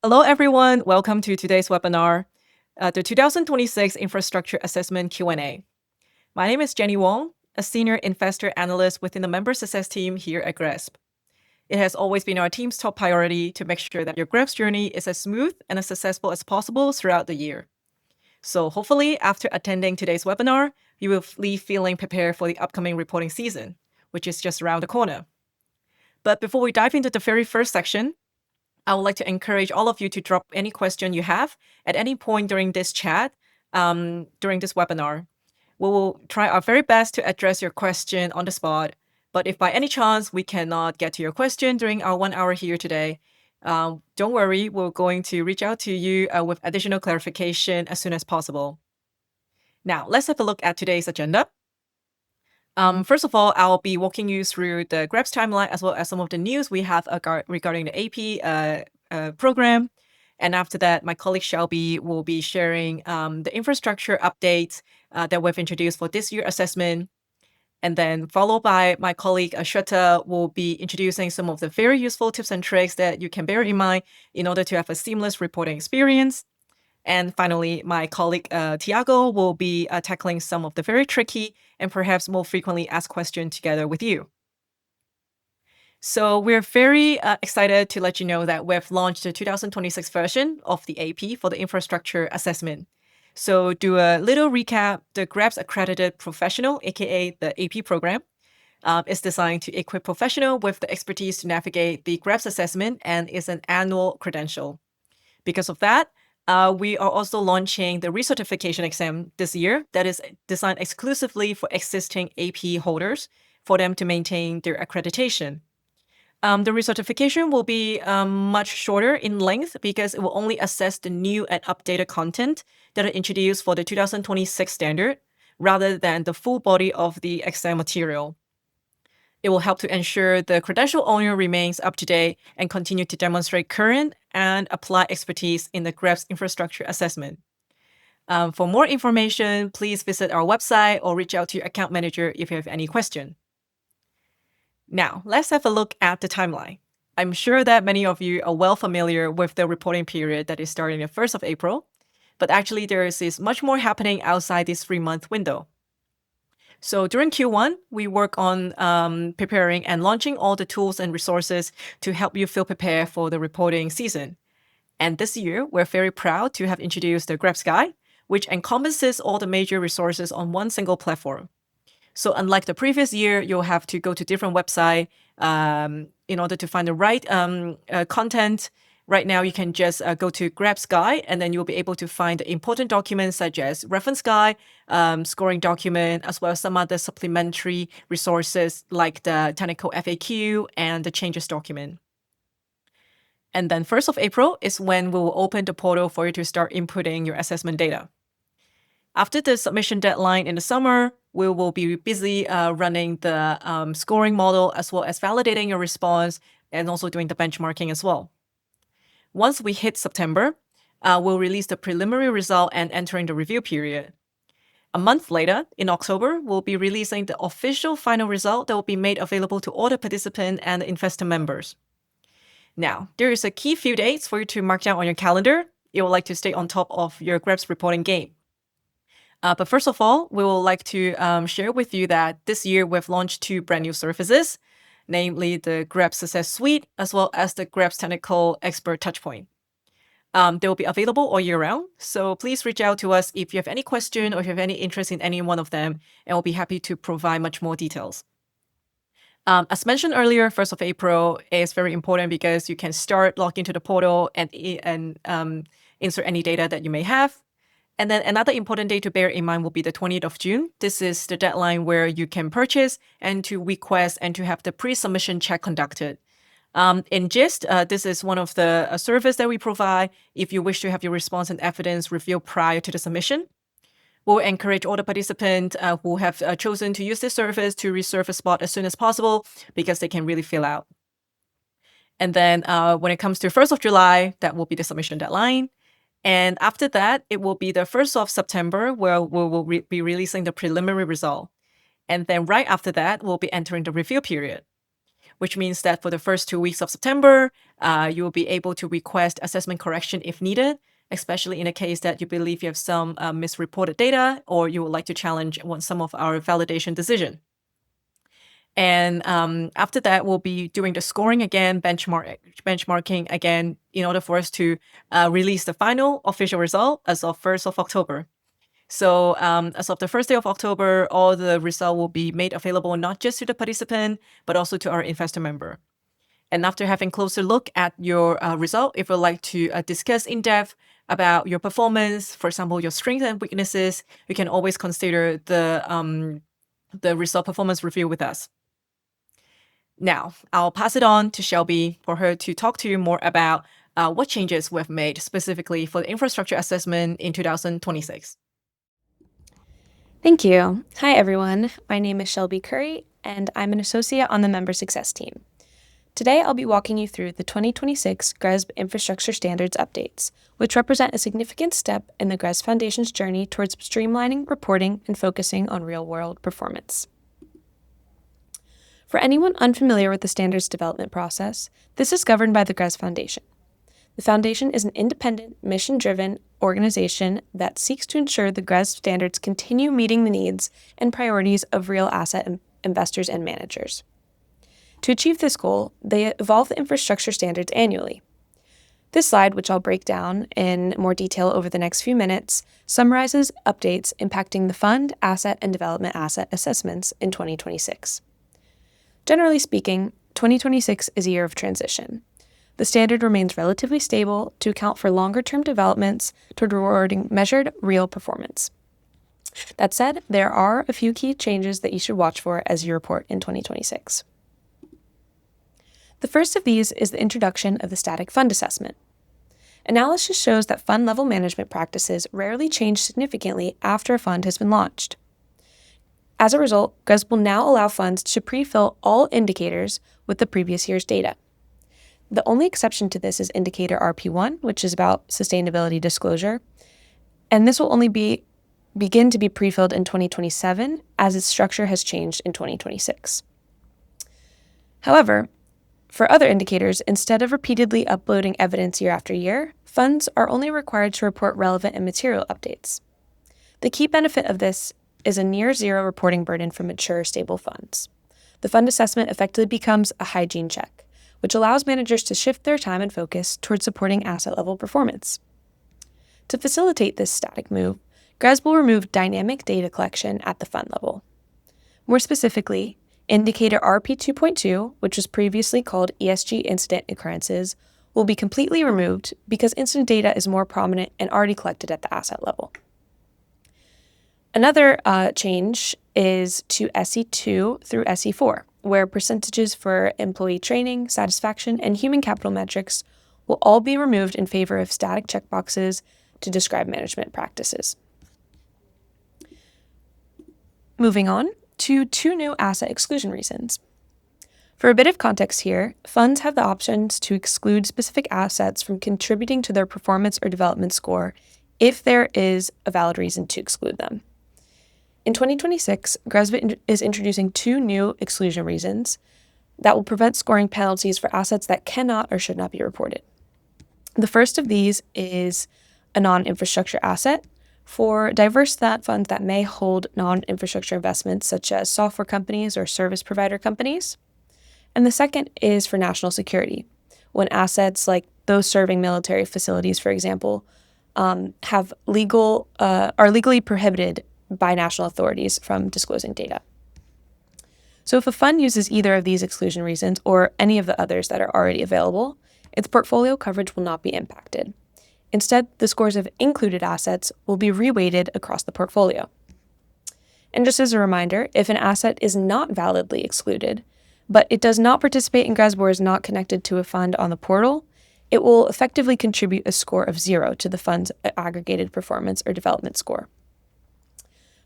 Hello, everyone. Welcome to today's webinar, the 2026 Infrastructure Assessment Q&A. My name is Jenny Wong, a senior investor analyst within the member success team here at GRESB. It has always been our team's top priority to make sure that your GRESB journey is as smooth and as successful as possible throughout the year. So hopefully, after attending today's webinar, you will leave feeling prepared for the upcoming reporting season, which is just around the corner. But before we dive into the very first section, I would like to encourage all of you to drop any question you have at any point during this chat, during this webinar. We will try our very best to address your question on the spot. But if by any chance we cannot get to your question during our 1 hour here today, don't worry, we're going to reach out to you with additional clarification as soon as possible. Now, let's have a look at today's agenda. First of all, I'll be walking you through the GRESB timeline as well as some of the news we have regarding the AP program. And after that, my colleague Shelby will be sharing the infrastructure updates that we've introduced for this year assessment. And then followed by my colleague Shweta will be introducing some of the very useful tips and tricks that you can bear in mind in order to have a seamless reporting experience. And finally, my colleague Tiago will be tackling some of the very tricky and perhaps more frequently asked questions together with you. So we're very excited to let you know that we've launched the 2026 version of the AP for the infrastructure assessment. So do a little recap. The GRESB Accredited Professional, aka the AP program, is designed to equip professional with the expertise to navigate the GRESB assessment and is an annual credential. Because of that, we are also launching the recertification exam this year that is designed exclusively for existing AP holders for them to maintain their accreditation. The recertification will be much shorter in length because it will only assess the new and updated content that are introduced for the 2026 standard rather than the full body of the exam material. It will help to ensure the credential owner remains up to date and continue to demonstrate current and applied expertise in the GRESB infrastructure assessment. For more information, please visit our website or reach out to your account manager if you have any question. Now, let's have a look at the timeline. I'm sure that many of you are well familiar with the reporting period that is starting the 1st of April, but actually there is much more happening outside this 3-month window. So during Q1, we work on preparing and launching all the tools and resources to help you feel prepared for the reporting season. And this year, we're very proud to have introduced the GRESB Guide, which encompasses all the major resources on one single platform. So unlike the previous year, you'll have to go to different websites in order to find the right content. Right now, you can just go to GRESB Guide, and then you'll be able to find important documents such as reference guide, scoring document, as well as some other supplementary resources like the technical FAQ and the changes document. And then 1st of April is when we will open the portal for you to start inputting your assessment data. After the submission deadline in the summer, we will be busy running the scoring model as well as validating your response and also doing the benchmarking as well. Once we hit September, we'll release the preliminary result and entering the review period. A month later, in October, we'll be releasing the official final result that will be made available to all the participant and investor members. Now, there is a key few dates for you to mark down on your calendar if you would like to stay on top of your GRESB reporting game. But first of all, we would like to share with you that this year we've launched 2 brand new services, namely the GRESB Success Suite, as well as the GRESB Technical Expert Touchpoint. They will be available all year round, so please reach out to us if you have any question or if you have any interest in any one of them, and we'll be happy to provide much more details. As mentioned earlier, 1st of April is very important because you can start logging into the portal and insert any data that you may have. And then another important date to bear in mind will be the 20th of June. This is the deadline where you can purchase and to request and to have the pre-submission check conducted. In GIST, this is one of the service that we provide if you wish to have your response and evidence reviewed prior to the submission. We'll encourage all the participants who have chosen to use this service to reserve a spot as soon as possible because they can really fill out. And then when it comes to 1st of July, that will be the submission deadline. And after that, it will be the 1st of September where we will be releasing the preliminary result. And then right after that, we'll be entering the review period. which means that for the first 2 weeks of September, you will be able to request assessment correction if needed, especially in a case that you believe you have some misreported data or you would like to challenge some of our validation decision. And after that, we'll be doing the scoring again, benchmarking again, in order for us to release the final official result as of 1st of October. So as of the first day of October, all the result will be made available not just to the participant, but also to our investor member. And after having a closer look at your result, if you'd like to discuss in depth about your performance, for example, your strengths and weaknesses, you can always consider the result performance review with us. Now, I'll pass it on to Shelby for her to talk to you more about what changes we've made specifically for the infrastructure assessment in 2026. Thank you. Hi, everyone. My name is Shelby Curry, and I'm an associate on the member success team. Today, I'll be walking you through the 2026 GRESB infrastructure standards updates, which represent a significant step in the GRESB Foundation's journey towards streamlining reporting and focusing on real-world performance. For anyone unfamiliar with the standards development process, this is governed by the GRESB Foundation. The Foundation is an independent, mission-driven organization that seeks to ensure the GRESB standards continue meeting the needs and priorities of real asset investors and managers. To achieve this goal, they evolve the infrastructure standards annually. This slide, which I'll break down in more detail over the next few minutes, summarizes updates impacting the fund, asset, and development asset assessments in 2026. Generally speaking, 2026 is a year of transition. The standard remains relatively stable to account for longer-term developments toward rewarding measured, real performance. That said, there are a few key changes that you should watch for as you report in 2026. The first of these is the introduction of the static fund assessment. Analysis shows that fund-level management practices rarely change significantly after a fund has been launched. As a result, GRESB will now allow funds to pre-fill all indicators with the previous year's data. The only exception to this is indicator RP1, which is about sustainability disclosure, and this will only begin to be pre-filled in 2027 as its structure has changed in 2026. However, for other indicators, instead of repeatedly uploading evidence year after year, funds are only required to report relevant and material updates. The key benefit of this is a near-zero reporting burden for mature, stable funds. The fund assessment effectively becomes a hygiene check, which allows managers to shift their time and focus towards supporting asset-level performance. To facilitate this static move, GRESB will remove dynamic data collection at the fund level. More specifically, indicator RP 2.2, which was previously called ESG incident occurrences, will be completely removed because incident data is more prominent and already collected at the asset level. Another change is to SE2 through SE4, where percentages for employee training, satisfaction, and human capital metrics will all be removed in favor of static checkboxes to describe management practices. Moving on to two new asset exclusion reasons. For a bit of context here, funds have the options to exclude specific assets from contributing to their performance or development score if there is a valid reason to exclude them. In 2026, GRESB is introducing two new exclusion reasons that will prevent scoring penalties for assets that cannot or should not be reported. The first of these is a non-infrastructure asset for diverse funds that may hold non-infrastructure investments such as software companies or service provider companies. And the second is for national security, when assets like those serving military facilities, for example, are legally prohibited by national authorities from disclosing data. So if a fund uses either of these exclusion reasons or any of the others that are already available, its portfolio coverage will not be impacted. Instead, the scores of included assets will be reweighted across the portfolio. And just as a reminder, if an asset is not validly excluded, but it does not participate in GRESB or is not connected to a fund on the portal, it will effectively contribute a score of 0 to the fund's aggregated performance or development score.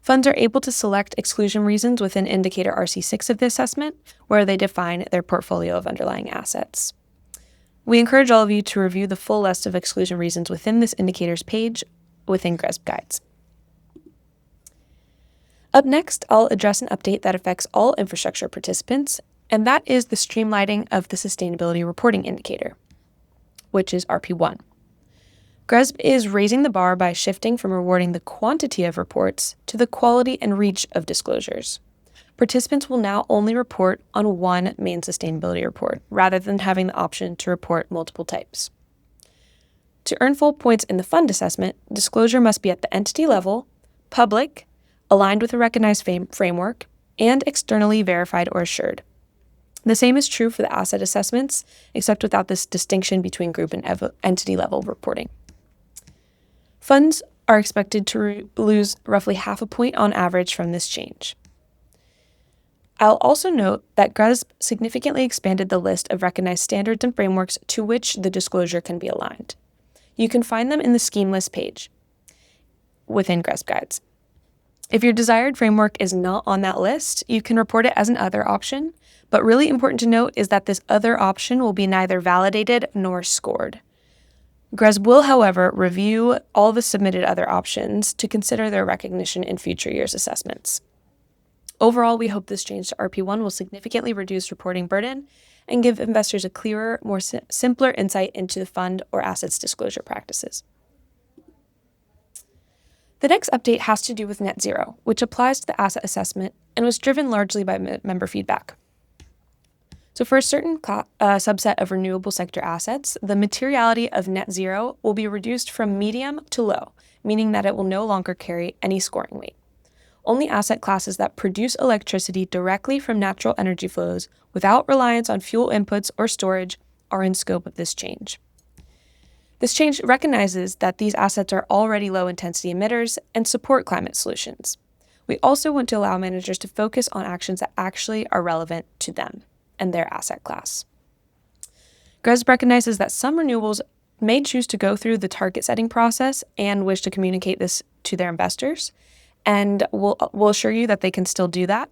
Funds are able to select exclusion reasons within indicator RC6 of the assessment, where they define their portfolio of underlying assets. We encourage all of you to review the full list of exclusion reasons within this indicators page within GRESB Guides. Up next, I'll address an update that affects all infrastructure participants and that is the streamlining of the sustainability reporting indicator, which is RP1. GRESB is raising the bar by shifting from rewarding the quantity of reports to the quality and reach of disclosures. Participants will now only report on one main sustainability report, rather than having the option to report multiple types. To earn full points in the fund assessment, disclosure must be at the entity level, public, aligned with a recognized framework, and externally verified or assured. The same is true for the asset assessments, except without this distinction between group and entity level reporting. Funds are expected to lose roughly half a point on average from this change. I'll also note that GRESB significantly expanded the list of recognized standards and frameworks to which the disclosure can be aligned. You can find them in the scheme list page within GRESB guides. If your desired framework is not on that list, you can report it as an other option, but really important to note is that this other option will be neither validated nor scored. GRESB will, however, review all the submitted other options to consider their recognition in future years' assessments. Overall, we hope this change to RP1 will significantly reduce reporting burden and give investors a clearer, more simpler insight into the fund or assets disclosure practices. The next update has to do with net zero, which applies to the asset assessment and was driven largely by member feedback. So for a certain subset of renewable sector assets, the materiality of net zero will be reduced from medium to low, meaning that it will no longer carry any scoring weight. Only asset classes that produce electricity directly from natural energy flows without reliance on fuel inputs or storage are in scope of this change. This change recognizes that these assets are already low-intensity emitters and support climate solutions. We also want to allow managers to focus on actions that actually are relevant to them and their asset class. GRESB recognizes that some renewables may choose to go through the target setting process and wish to communicate this to their investors, and we'll assure you that they can still do that.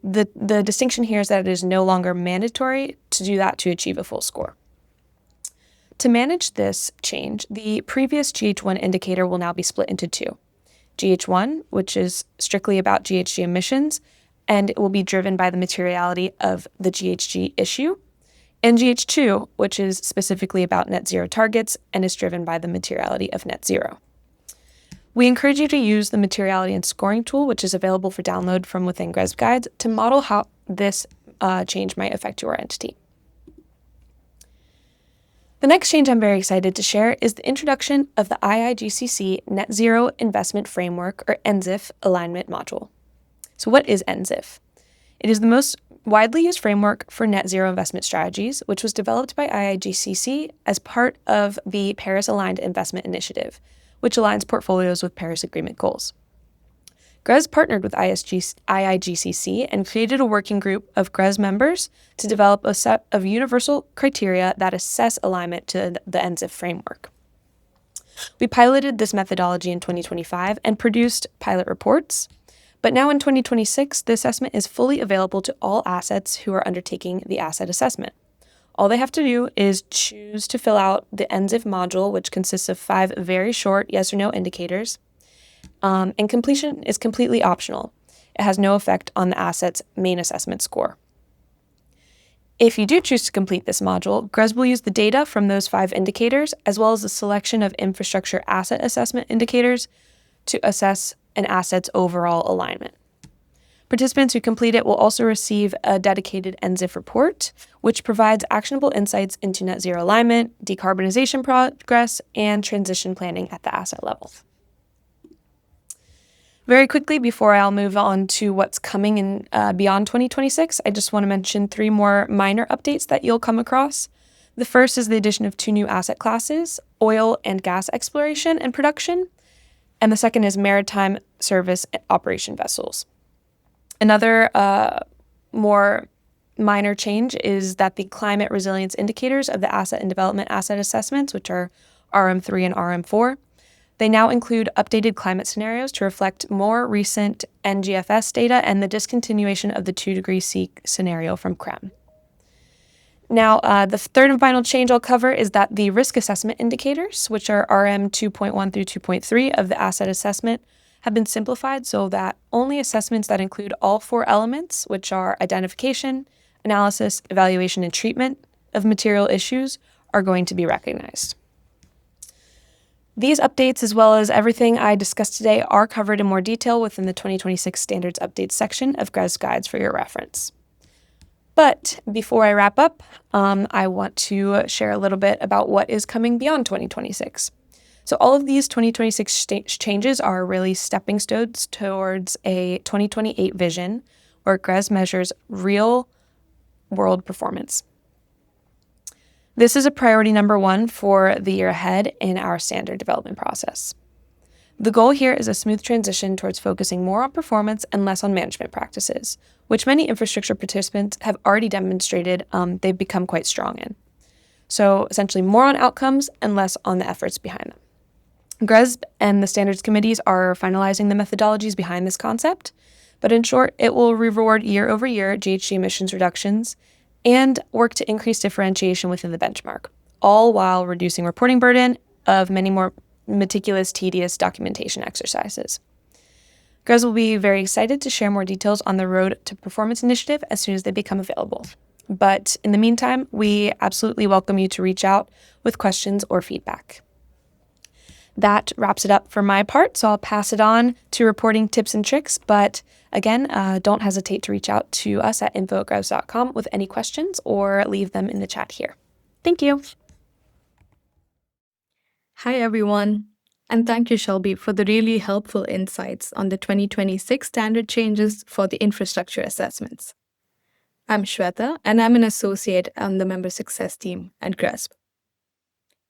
The distinction here is that it is no longer mandatory to do that to achieve a full score. To manage this change, the previous GH1 indicator will now be split into two. GH1, which is strictly about GHG emissions, and it will be driven by the materiality of the GHG issue, and GH2, which is specifically about net zero targets and is driven by the materiality of net zero. We encourage you to use the materiality and scoring tool, which is available for download from within GRESB guides, to model how this change might affect your entity. The next change I'm very excited to share is the introduction of the IIGCC Net Zero Investment Framework, or NZIF, alignment module. So what is NZIF? It is the most widely used framework for net zero investment strategies, which was developed by IIGCC as part of the Paris-Aligned Investment Initiative, which aligns portfolios with Paris Agreement goals. GRESB partnered with IIGCC and created a working group of GRESB members to develop a set of universal criteria that assess alignment to the NZIF framework. We piloted this methodology in 2025 and produced pilot reports, but now in 2026, the assessment is fully available to all assets who are undertaking the asset assessment. All they have to do is choose to fill out the NZIF module, which consists of 5 very short yes or no indicators, and completion is completely optional. It has no effect on the asset's main assessment score. If you do choose to complete this module, GRESB will use the data from those 5 indicators, as well as a selection of infrastructure asset assessment indicators to assess an asset's overall alignment. Participants who complete it will also receive a dedicated NZIF report, which provides actionable insights into net zero alignment, decarbonization progress, and transition planning at the asset level. Very quickly, before I'll move on to what's coming in beyond 2026, I just want to mention 3 more minor updates that you'll come across. The first is the addition of 2 new asset classes, oil and gas exploration and production, and the second is maritime service operation vessels. Another more minor change is that the climate resilience indicators of the asset and development asset assessments, which are RM3 and RM4, they now include updated climate scenarios to reflect more recent NGFS data and the discontinuation of the 2°C scenario from CREM. Now, the third and final change I'll cover is that the risk assessment indicators, which are RM 2.1 through 2.3 of the asset assessment, have been simplified so that only assessments that include all 4 elements, which are identification, analysis, evaluation, and treatment of material issues are going to be recognized. These updates, as well as everything I discussed today, are covered in more detail within the 2026 Standards Updates section of GRESB Guides for your reference. But before I wrap up, I want to share a little bit about what is coming beyond 2026. So all of these 2026 changes are really stepping stones towards a 2028 vision where GRESB measures real-world performance. This is a priority number one for the year ahead in our standard development process. The goal here is a smooth transition towards focusing more on performance and less on management practices, which many infrastructure participants have already demonstrated they've become quite strong in. So essentially more on outcomes and less on the efforts behind them. GRESB and the standards committees are finalizing the methodologies behind this concept, but in short, it will reward year-over-year GHG emissions reductions and work to increase differentiation within the benchmark, all while reducing reporting burden of many more meticulous, tedious documentation exercises. GRESB will be very excited to share more details on the Road to Performance initiative as soon as they become available. But in the meantime, we absolutely welcome you to reach out with questions or feedback. That wraps it up for my part, so I'll pass it on to reporting tips and tricks. But again, don't hesitate to reach out to us at info@gresb.com with any questions or leave them in the chat here. Thank you. Hi, everyone. And thank you, Shelby, for the really helpful insights on the 2026 standard changes for the infrastructure assessments. I'm Shweta, and I'm an associate on the member success team at GRESB.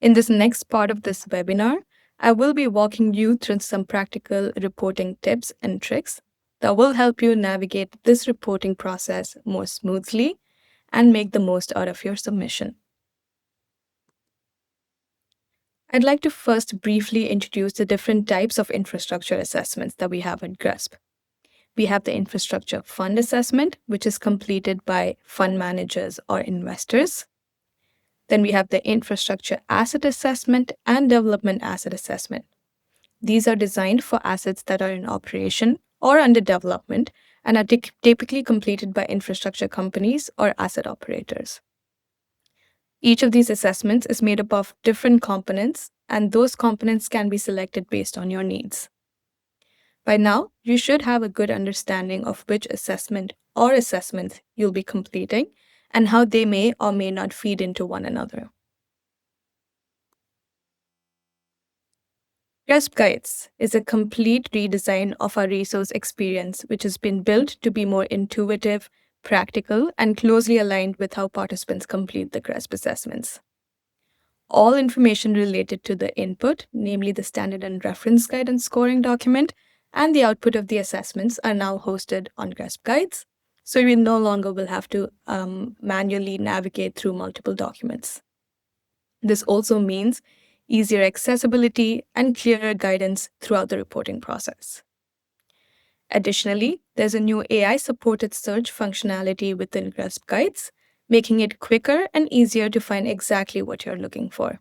In this next part of this webinar, I will be walking you through some practical reporting tips and tricks that will help you navigate this reporting process more smoothly and make the most out of your submission. I'd like to first briefly introduce the different types of infrastructure assessments that we have at GRESB. We have the infrastructure fund assessment, which is completed by fund managers or investors. Then we have the infrastructure asset assessment and development asset assessment. These are designed for assets that are in operation or under development and are typically completed by infrastructure companies or asset operators. Each of these assessments is made up of different components, and those components can be selected based on your needs. By now, you should have a good understanding of which assessment or assessments you'll be completing and how they may or may not feed into one another. GRESB Guides is a complete redesign of our resource experience, which has been built to be more intuitive, practical, and closely aligned with how participants complete the GRESB assessments. All information related to the input, namely the standard and reference guide and scoring document, and the output of the assessments are now hosted on GRESB Guides, so you no longer will have to manually navigate through multiple documents. This also means easier accessibility and clearer guidance throughout the reporting process. Additionally, there's a new AI-supported search functionality within GRESB Guides, making it quicker and easier to find exactly what you're looking for.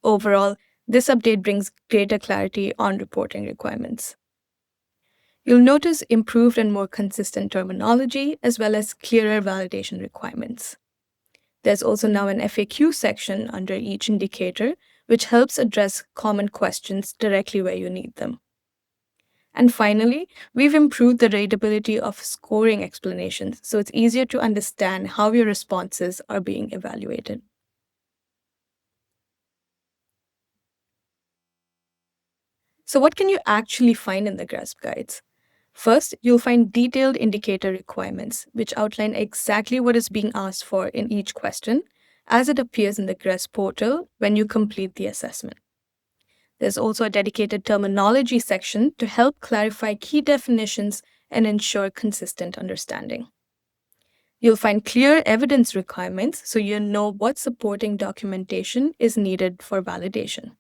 Overall, this update brings greater clarity on reporting requirements. You'll notice improved and more consistent terminology, as well as clearer validation requirements. There's also now an FAQ section under each indicator, which helps address common questions directly where you need them. And finally, we've improved the readability of scoring explanations, so it's easier to understand how your responses are being evaluated. So what can you actually find in the GRESB Guides? First, you'll find detailed indicator requirements, which outline exactly what is being asked for in each question, as it appears in the GRESB portal when you complete the assessment. There's also a dedicated terminology section to help clarify key definitions and ensure consistent understanding. You'll find clear evidence requirements so you know what supporting documentation is needed for validation.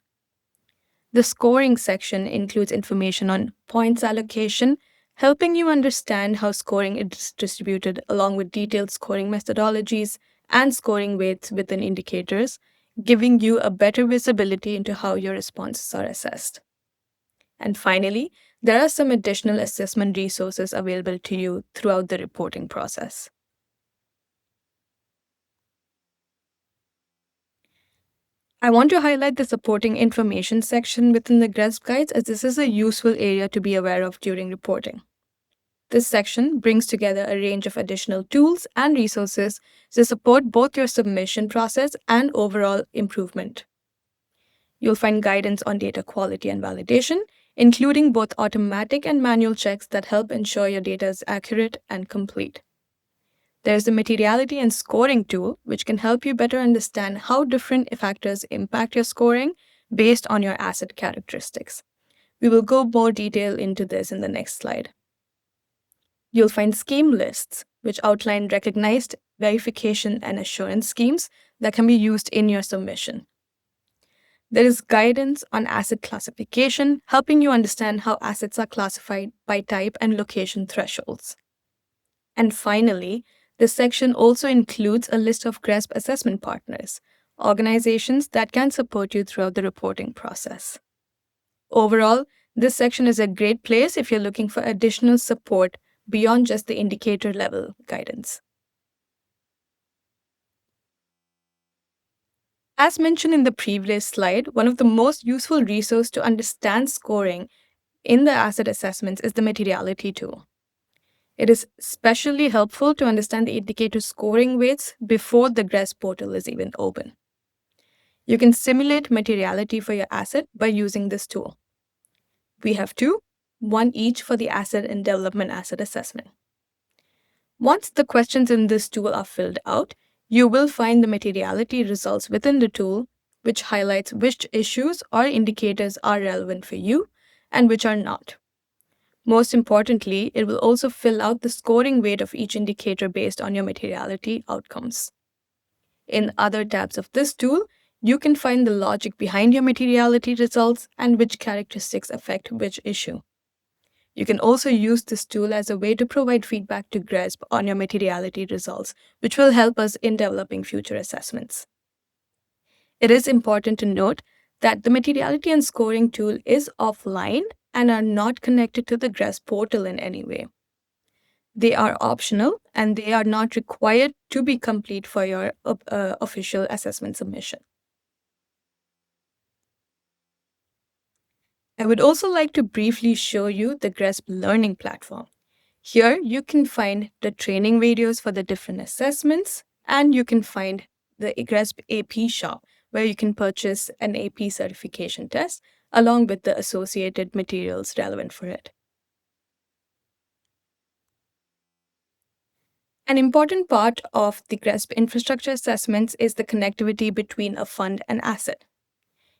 The scoring section includes information on points allocation, helping you understand how scoring is distributed along with detailed scoring methodologies and scoring weights within indicators, giving you a better visibility into how your responses are assessed. And finally, there are some additional assessment resources available to you throughout the reporting process. I want to highlight the supporting information section within the GRESB guides, as this is a useful area to be aware of during reporting. This section brings together a range of additional tools and resources to support both your submission process and overall improvement. You'll find guidance on data quality and validation, including both automatic and manual checks that help ensure your data is accurate and complete. There's the materiality and scoring tool, which can help you better understand how different factors impact your scoring based on your asset characteristics. We will go more detail into this in the next slide. You'll find scheme lists, which outline recognized verification and assurance schemes that can be used in your submission. There is guidance on asset classification, helping you understand how assets are classified by type and location thresholds. And finally, this section also includes a list of GRESB assessment partners, organizations that can support you throughout the reporting process. Overall, this section is a great place if you're looking for additional support beyond just the indicator level guidance. As mentioned in the previous slide, one of the most useful resources to understand scoring in the asset assessments is the materiality tool. It is especially helpful to understand the indicator scoring weights before the GRESB portal is even open. You can simulate materiality for your asset by using this tool. We have two, one each for the asset and development asset assessment. Once the questions in this tool are filled out, you will find the materiality results within the tool, which highlights which issues or indicators are relevant for you and which are not. Most importantly, it will also fill out the scoring weight of each indicator based on your materiality outcomes. In other tabs of this tool, you can find the logic behind your materiality results and which characteristics affect which issue. You can also use this tool as a way to provide feedback to GRESB on your materiality results, which will help us in developing future assessments. It is important to note that the materiality and scoring tool is offline and are not connected to the GRESB portal in any way. They are optional and they are not required to be complete for your official assessment submission. I would also like to briefly show you the GRESB learning platform. Here you can find the training videos for the different assessments, and you can find the GRESB AP shop where you can purchase an AP certification test along with the associated materials relevant for it. An important part of the GRESB infrastructure assessments is the connectivity between a fund and asset.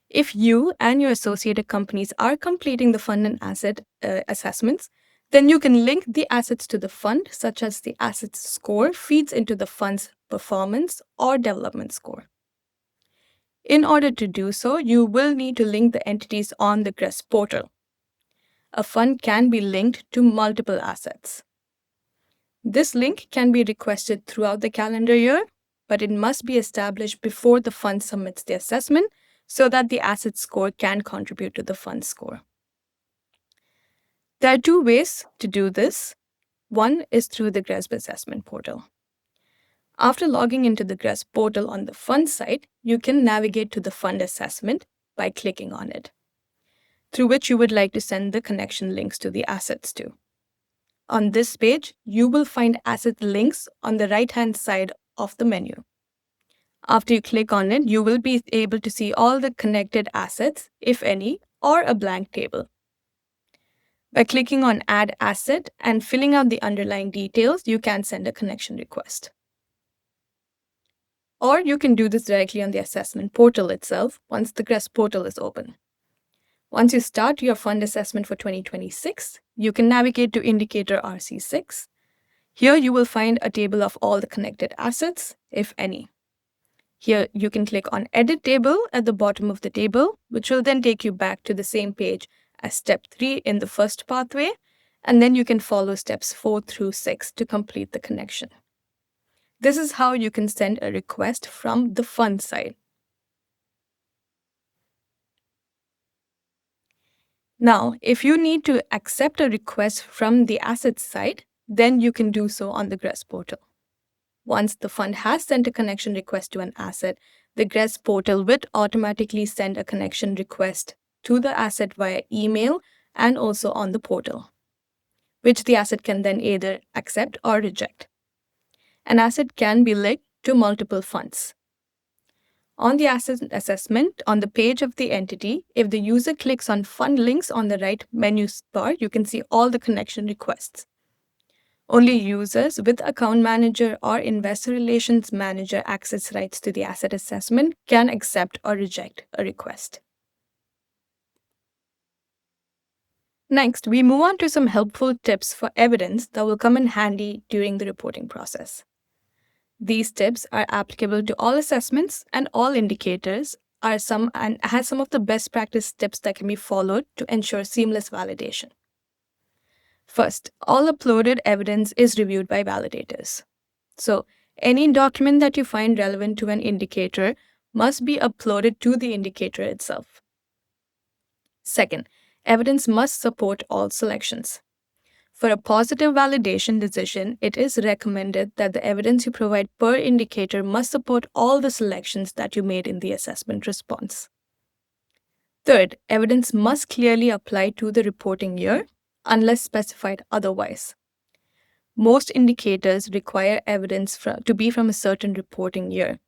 If you and your associated companies are completing the fund and asset assessments, then you can link the assets to the fund, such as the assets score feeds into the fund's performance or development score. In order to do so, you will need to link the entities on the GRESB portal. A fund can be linked to multiple assets. This link can be requested throughout the calendar year, but it must be established before the fund submits the assessment so that the asset score can contribute to the fund score. There are two ways to do this. One is through the GRESB assessment portal. After logging into the GRESB portal on the fund site, you can navigate to the fund assessment by clicking on it, through which you would like to send the connection links to the assets to. On this page, you will find asset links on the right-hand side of the menu. After you click on it, you will be able to see all the connected assets, if any, or a blank table. By clicking on Add Asset and filling out the underlying details, you can send a connection request. Or you can do this directly on the assessment portal itself once the GRESB portal is open. Once you start your fund assessment for 2026, you can navigate to Indicator RC6. Here you will find a table of all the connected assets, if any. Here you can click on Edit Table at the bottom of the table, which will then take you back to the same page as step 3 in the first pathway, and then you can follow steps 4 through 6 to complete the connection. This is how you can send a request from the fund side. Now, if you need to accept a request from the assets side, then you can do so on the GRESB portal. Once the fund has sent a connection request to an asset, the GRESB portal will automatically send a connection request to the asset via email and also on the portal, which the asset can then either accept or reject. An asset can be linked to multiple funds. On the asset assessment, on the page of the entity, if the user clicks on Fund Links on the right menu bar, you can see all the connection requests. Only users with account manager or investor relations manager access rights to the asset assessment can accept or reject a request. Next, we move on to some helpful tips for evidence that will come in handy during the reporting process. These tips are applicable to all assessments and all indicators has some of the best practice tips that can be followed to ensure seamless validation. First, all uploaded evidence is reviewed by validators. So, any document that you find relevant to an indicator must be uploaded to the indicator itself. Second, evidence must support all selections. For a positive validation decision, it is recommended that the evidence you provide per indicator must support all the selections that you made in the assessment response. Third, evidence must clearly apply to the reporting year unless specified otherwise. Most indicators require evidence to be from a certain reporting year.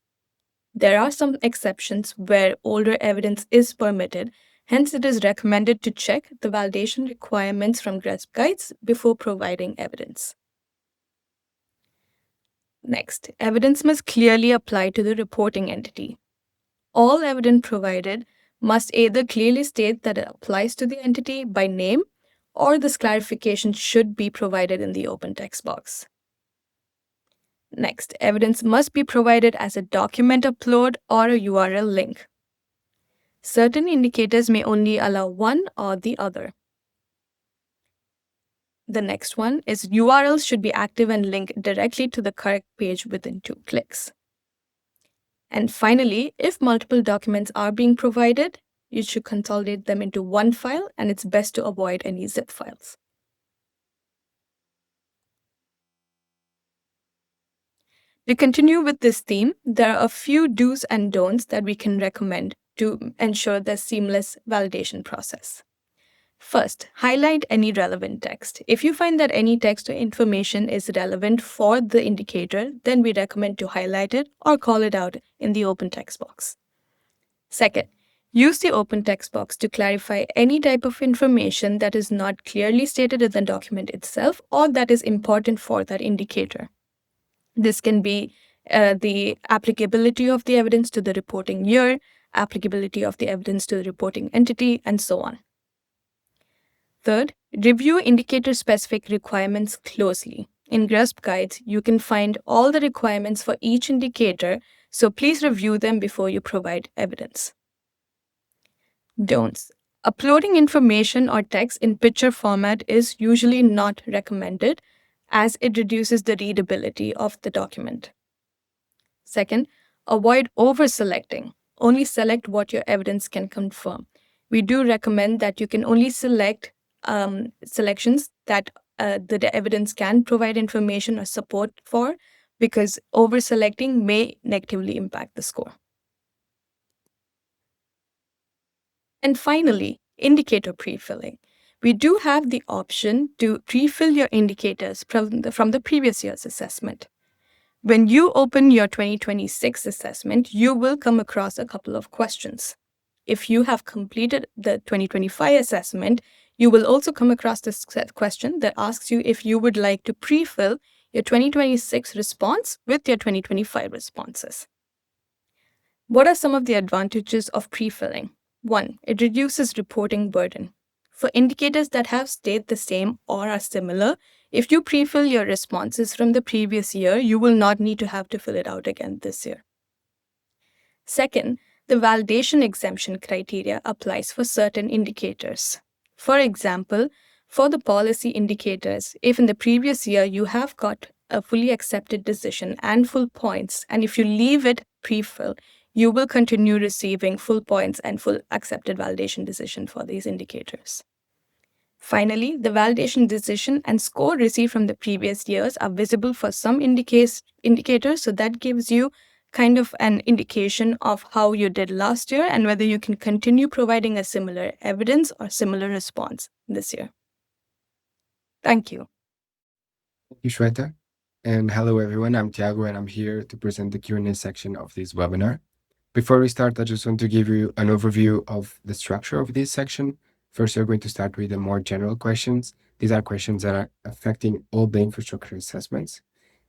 There are some exceptions where older evidence is permitted. Hence, it is recommended to check the validation requirements from GRESB guides before providing evidence. Next, evidence must clearly apply to the reporting entity. All evidence provided must either clearly state that it applies to the entity by name, or this clarification should be provided in the open text box. Next, evidence must be provided as a document upload or a URL link. Certain indicators may only allow one or the other. The next one is URLs should be active and link directly to the correct page within 2 clicks. And finally, if multiple documents are being provided, you should consolidate them into one file, and it's best to avoid any zip files. To continue with this theme, there are a few do's and don'ts that we can recommend to ensure the seamless validation process. First, highlight any relevant text. If you find that any text or information is relevant for the indicator, then we recommend to highlight it or call it out in the open text box. Second, use the open text box to clarify any type of information that is not clearly stated in the document itself or that is important for that indicator. This can be the applicability of the evidence to the reporting year, applicability of the evidence to the reporting entity, and so on. Third, review indicator-specific requirements closely. In GRESB guides, you can find all the requirements for each indicator, so please review them before you provide evidence. Don'ts. Uploading information or text in picture format is usually not recommended, as it reduces the readability of the document. Second, avoid over-selecting. Only select what your evidence can confirm. We do recommend that you can only select selections that the evidence can provide information or support for, because over-selecting may negatively impact the score. And finally, indicator pre-filling. We do have the option to pre-fill your indicators from the previous year's assessment. When you open your 2026 assessment, you will come across a couple of questions. If you have completed the 2025 assessment, you will also come across this question that asks you if you would like to pre-fill your 2026 response with your 2025 responses. What are some of the advantages of pre-filling? 1. It reduces reporting burden. For indicators that have stayed the same or are similar, if you pre-fill your responses from the previous year, you will not need to have to fill it out again this year. Second, the validation exemption criteria applies for certain indicators. For example, for the policy indicators, if in the previous year you have got a fully accepted decision and full points, and if you leave it pre-fill, you will continue receiving full points and full accepted validation decision for these indicators. Finally, the validation decision and score received from the previous years are visible for some indicators, so that gives you kind of an indication of how you did last year and whether you can continue providing a similar evidence or similar response this year. Thank you. Thank you, Shweta. And hello, everyone. I'm Tiago, and I'm here to present the Q&A section of this webinar. Before we start, I just want to give you an overview of the structure of this section. First, we're going to start with the more general questions. These are questions that are affecting all the infrastructure assessments.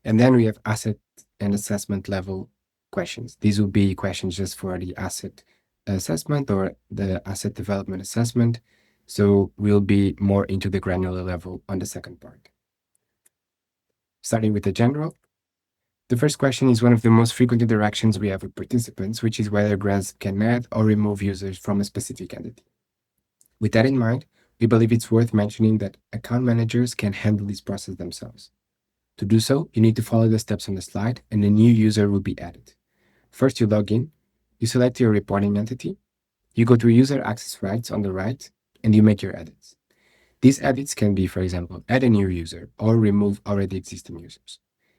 And then we have asset and assessment level questions. These will be questions just for the asset assessment or the asset development assessment. So we'll be more into the granular level on the second part. Starting with the general, the first question is one of the most frequent interactions we have with participants, which is whether GRESB can add or remove users from a specific entity. With that in mind, we believe it's worth mentioning that account managers can handle this process themselves. To do so, you need to follow the steps on the slide and a new user will be added. First, you log in, you select your reporting entity, you go to user access rights on the right, and you make your edits. These edits can be, for example, add a new user or remove already existing users.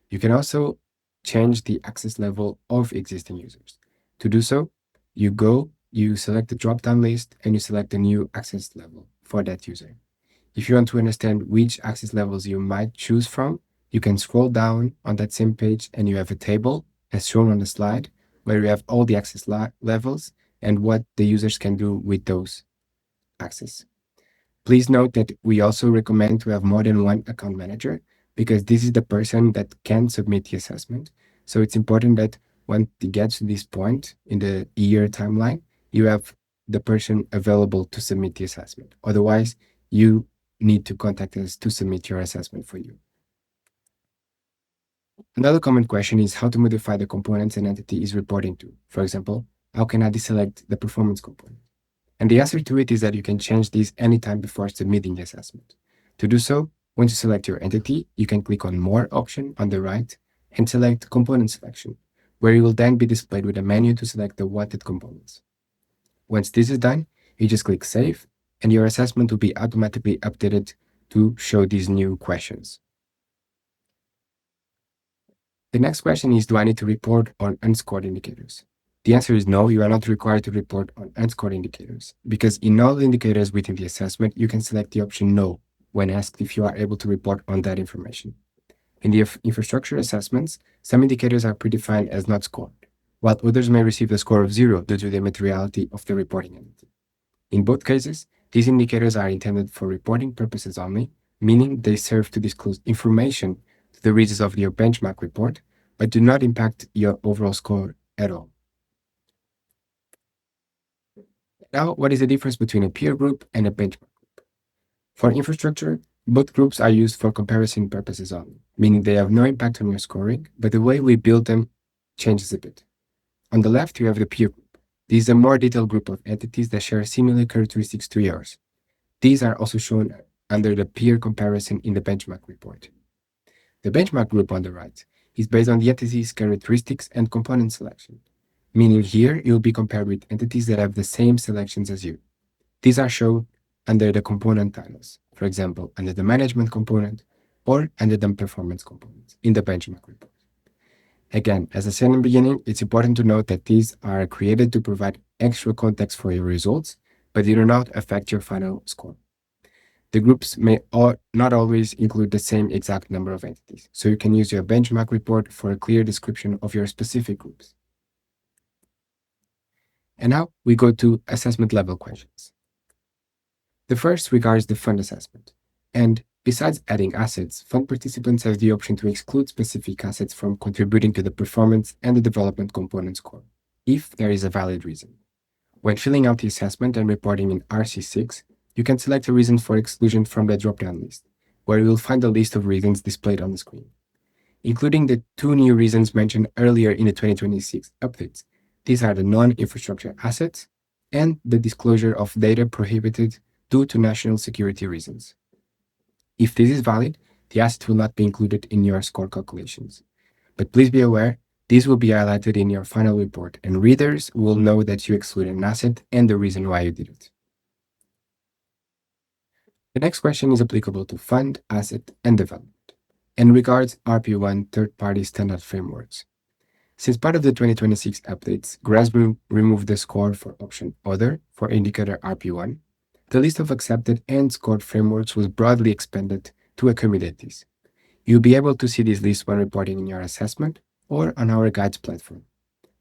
You can also change the access level of existing users. To do so, you select the drop-down list and you select a new access level for that user. If you want to understand which access levels you might choose from, you can scroll down on that same page and you have a table as shown on the slide where you have all the access levels and what the users can do with those access. Please note that we also recommend to have more than one account manager because this is the person that can submit the assessment. So it's important that when it gets to this point in the year timeline, you have the person available to submit the assessment. Otherwise, you need to contact us to submit your assessment for you. Another common question is how to modify the components an entity is reporting to. For example, how can I deselect the performance component? And the answer to it is that you can change this anytime before submitting the assessment. To do so, once you select your entity, you can click on More option on the right and select Component Selection, where you will then be displayed with a menu to select the wanted components. Once this is done, you just click Save, and your assessment will be automatically updated to show these new questions. The next question is, do I need to report on unscored indicators? The answer is no, you are not required to report on unscored indicators, because in all indicators within the assessment, you can select the option No when asked if you are able to report on that information. In the infrastructure assessments, some indicators are predefined as not scored, while others may receive a score of 0 due to the materiality of the reporting entity. In both cases, these indicators are intended for reporting purposes only, meaning they serve to disclose information to the readers of your benchmark report, but do not impact your overall score at all. Now, what is the difference between a peer group and a benchmark group? For infrastructure, both groups are used for comparison purposes only, meaning they have no impact on your scoring, but the way we build them changes a bit. On the left, you have the peer group. This is a more detailed group of entities that share similar characteristics to yours. These are also shown under the peer comparison in the benchmark report. The benchmark group on the right is based on the entity's characteristics and component selection, meaning here you'll be compared with entities that have the same selections as you. These are shown under the component titles, for example, under the management component or under the performance component in the benchmark report. Again, as I said in the beginning, it's important to note that these are created to provide extra context for your results, but they do not affect your final score. The groups may not always include the same exact number of entities, so you can use your benchmark report for a clear description of your specific groups. And now we go to assessment level questions. The first regards the fund assessment. And besides adding assets, fund participants have the option to exclude specific assets from contributing to the performance and the development component score, if there is a valid reason. When filling out the assessment and reporting in RC6, you can select a reason for exclusion from the drop-down list, where you will find a list of reasons displayed on the screen, including the 2 new reasons mentioned earlier in the 2026 updates. These are the non-infrastructure assets and the disclosure of data prohibited due to national security reasons. If this is valid, the asset will not be included in your score calculations. But please be aware, this will be highlighted in your final report, and readers will know that you excluded an asset and the reason why you did it. The next question is applicable to fund, asset, and development, and regards RP1 third-party standard frameworks. Since part of the 2026 updates, GRESB removed the score for option Other for indicator RP1. The list of accepted and scored frameworks was broadly expanded to accommodate this. You'll be able to see this list when reporting in your assessment or on our guides platform.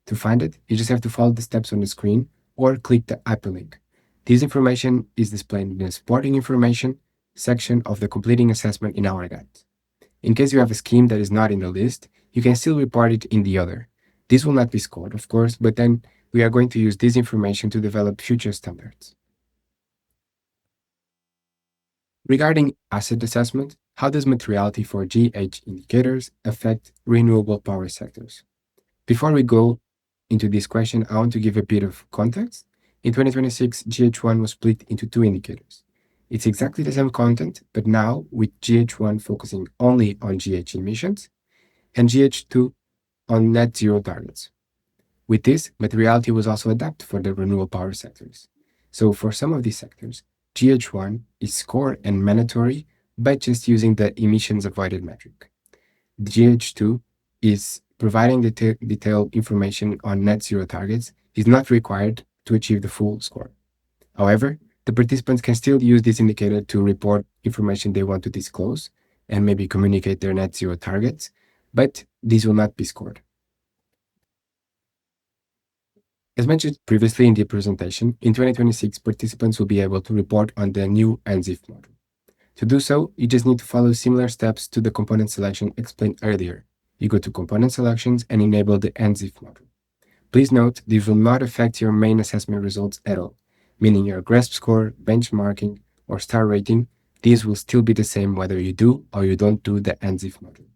To find it, you just have to follow the steps on the screen or click the hyperlink. This information is displayed in the supporting information section of the completing assessment in our guide. In case you have a scheme that is not in the list, you can still report it in the other. This will not be scored, of course, but then we are going to use this information to develop future standards. Regarding asset assessment, how does materiality for GH indicators affect renewable power sectors? Before we go into this question, I want to give a bit of context. In 2026, GH1 was split into two indicators. It's exactly the same content, but now with GH1 focusing only on GH emissions and GH2 on net zero targets. With this, materiality was also adapted for the renewable power sectors. So for some of these sectors, GH1 is scored and mandatory by just using the emissions avoided metric. GH2 is providing detailed information on net zero targets is not required to achieve the full score. However, the participants can still use this indicator to report information they want to disclose and maybe communicate their net zero targets, but these will not be scored. As mentioned previously in the presentation, in 2026, participants will be able to report on the new NZIF module. To do so, you just need to follow similar steps to the component selection explained earlier. You go to Component Selections and enable the NZIF module. Please note, this will not affect your main assessment results at all, meaning your GRESB score, benchmarking, or star rating. These will still be the same whether you do or you don't do the NZIF module.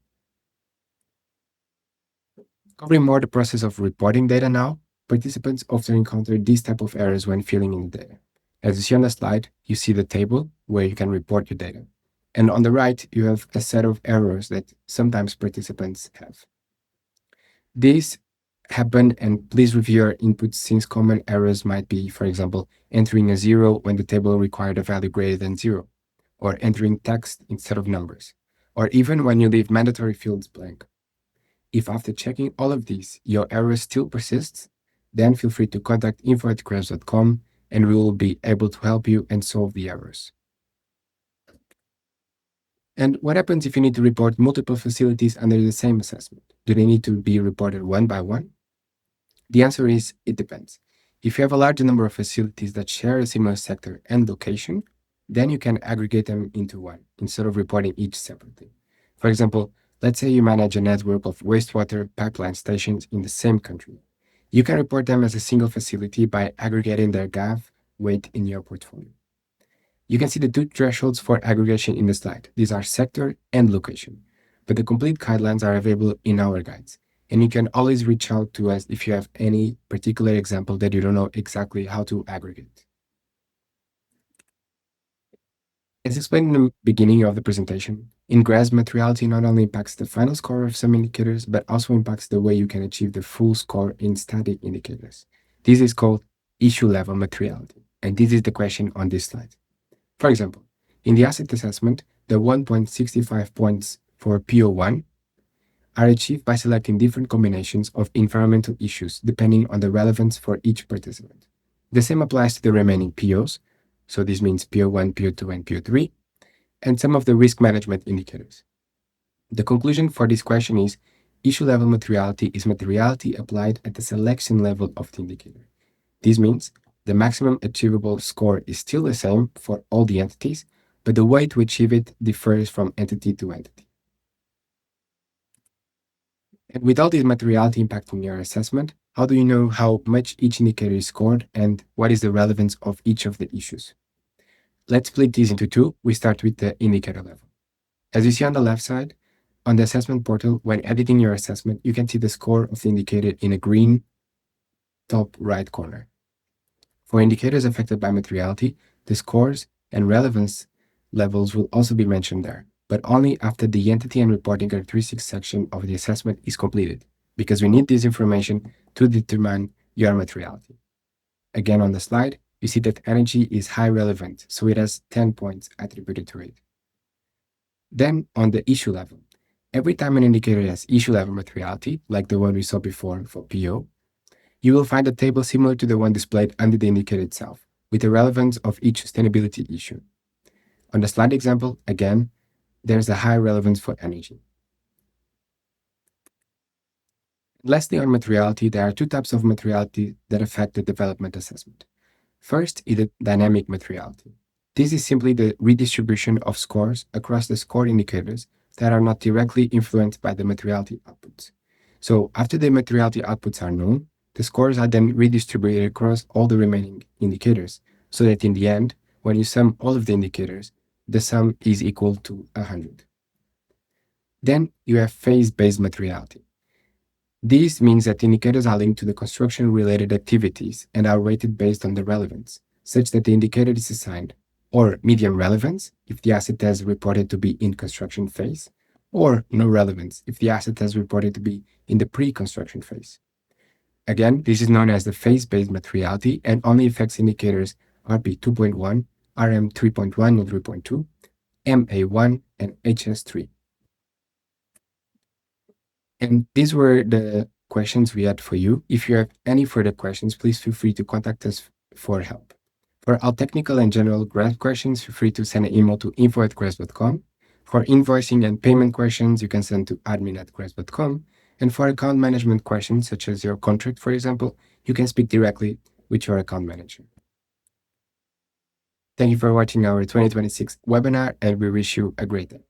Covering more the process of reporting data now, participants often encounter these type of errors when filling in the data. As you see on the slide, you see the table where you can report your data. And on the right, you have a set of errors that sometimes participants have. These happen, and please review your inputs since common errors might be, for example, entering a 0 when the table required a value greater than 0, or entering text instead of numbers, or even when you leave mandatory fields blank. If after checking all of these, your error still persists, then feel free to contact info@gresb.com and we will be able to help you and solve the errors. And what happens if you need to report multiple facilities under the same assessment? Do they need to be reported one by one? The answer is, it depends. If you have a large number of facilities that share a similar sector and location, then you can aggregate them into one, instead of reporting each separately. For example, let's say you manage a network of wastewater pipeline stations in the same country. You can report them as a single facility by aggregating their GAV weight in your portfolio. You can see the two thresholds for aggregation in the slide. These are sector and location, but the complete guidelines are available in our guides. And you can always reach out to us if you have any particular example that you don't know exactly how to aggregate. As explained in the beginning of the presentation, in GRESB, materiality not only impacts the final score of some indicators, but also impacts the way you can achieve the full score in static indicators. This is called issue-level materiality, and this is the question on this slide. For example, in the asset assessment, the 1.65 points for PO1 are achieved by selecting different combinations of environmental issues depending on the relevance for each participant. The same applies to the remaining POs, so this means PO1, PO2, and PO3, and some of the risk management indicators. The conclusion for this question is issue-level materiality is materiality applied at the selection level of the indicator. This means the maximum achievable score is still the same for all the entities, but the way to achieve it differs from entity to entity. And with all this materiality impacting your assessment, how do you know how much each indicator is scored and what is the relevance of each of the issues? Let's split these into two. We start with the indicator level. As you see on the left side, on the assessment portal, when editing your assessment, you can see the score of the indicator in a green top right corner. For indicators affected by materiality, the scores and relevance levels will also be mentioned there, but only after the entity and reporting characteristics section of the assessment is completed, because we need this information to determine your materiality. Again, on the slide, you see that energy is high relevant, so it has 10 points attributed to it. Then on the issue level, every time an indicator has issue level materiality, like the one we saw before for PO, you will find a table similar to the one displayed under the indicator itself, with the relevance of each sustainability issue. On the slide example, again, there's a high relevance for energy. Lastly, on materiality, there are two types of materiality that affect the development assessment. First is the dynamic materiality. This is simply the redistribution of scores across the score indicators that are not directly influenced by the materiality outputs. So after the materiality outputs are known, the scores are then redistributed across all the remaining indicators, so that in the end, when you sum all of the indicators, the sum is equal to 100. Then you have phase-based materiality. This means that indicators are linked to the construction-related activities and are weighted based on the relevance, such that the indicator is assigned or medium relevance if the asset has reported to be in construction phase, or no relevance if the asset has reported to be in the pre-construction phase. Again, this is known as the phase-based materiality and only affects indicators RP 2.1, RM 3.1 and 3.2, MA1, and HS3. And these were the questions we had for you. If you have any further questions, please feel free to contact us for help. For all technical and general GRESB questions, feel free to send an email to info@gresb.com. For invoicing and payment questions, you can send to admin@gresb.com. And for account management questions, such as your contract, for example, you can speak directly with your account manager. Thank you for watching our 2026 webinar, and we wish you a great day.